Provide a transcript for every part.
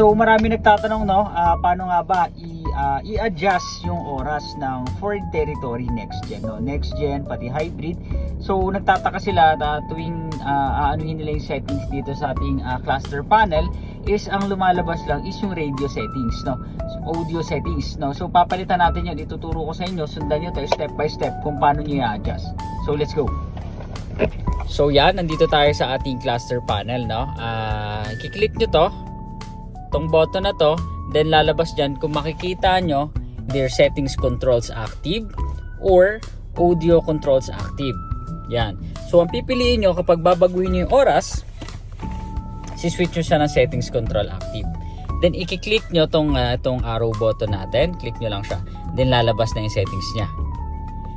So marami nagtatanong no, paano nga ba i-adjust yung oras ng Ford Territory Next Gen, no? Next Gen pati hybrid. So nagtataka sila na tuwing aanuhin nila yung settings dito sa ating cluster panel is ang lumalabas lang is yung radio settings, no? So, audio settings, no? So papalitan natin yun, ituturo ko sa inyo, sundan nyo to step by step kung paano nyo i-adjust. So let's go. So yan, nandito tayo sa ating cluster panel, no? I-click nyo to, tong button na to, then lalabas dyan kung makikita nyo their settings controls active or audio controls active. Yan. So ang pipiliin nyo kapag babaguhin nyo yung oras, si-switch nyo siya ng settings control active. Then i-click nyo tong arrow button natin, click nyo lang siya, then lalabas na yung settings nya.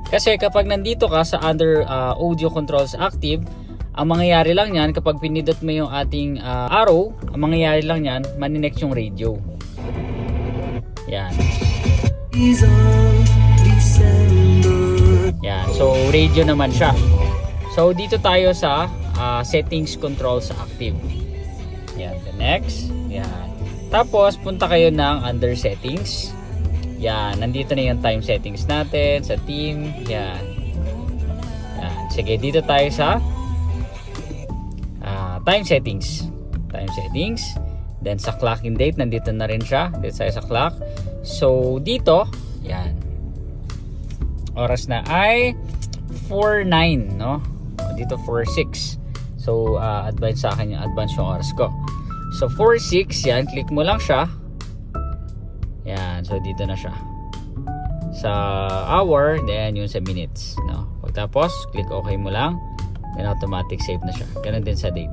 Kasi kapag nandito ka sa under audio controls active, ang mangyayari lang yan kapag pinindot mo yung ating arrow, ang mangyayari lang yan, maninext yung radio. Yan. Yan. So radio naman siya. So dito tayo sa settings controls active. Yan. The next. Yan. Tapos punta kayo ng under settings. Yan. Nandito na yung time settings natin sa team. Yan. Yan. Sige, dito tayo sa time settings. Time settings. Then sa clock and date, nandito na rin siya. Dito tayo sa clock. So dito, yan. Oras na ay 4:09, no? Dito 4:06. So advance sa akin yung advance yung oras ko. So 4:06, yan, click mo lang siya. Yan, so dito na siya. Sa hour, then yung sa minutes, no? Pagtapos, click OK mo lang. Then automatic save na siya. Ganun din sa date.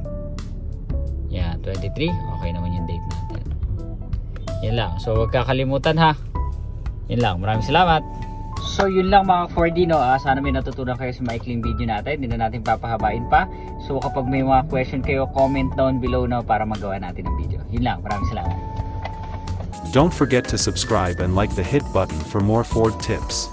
Yan, 23. Okay naman yung date natin. Yan lang. So, huwag kakalimutan ha. Yan lang. Maraming salamat. So, yun lang mga 4D, no? Sana may natutunan kayo sa maikling video natin. Hindi na natin papahabain pa. So, kapag may mga question kayo, comment down below na para magawa natin ang video. Yun lang. Maraming salamat. Don't forget to subscribe and like the hit button for more Ford tips.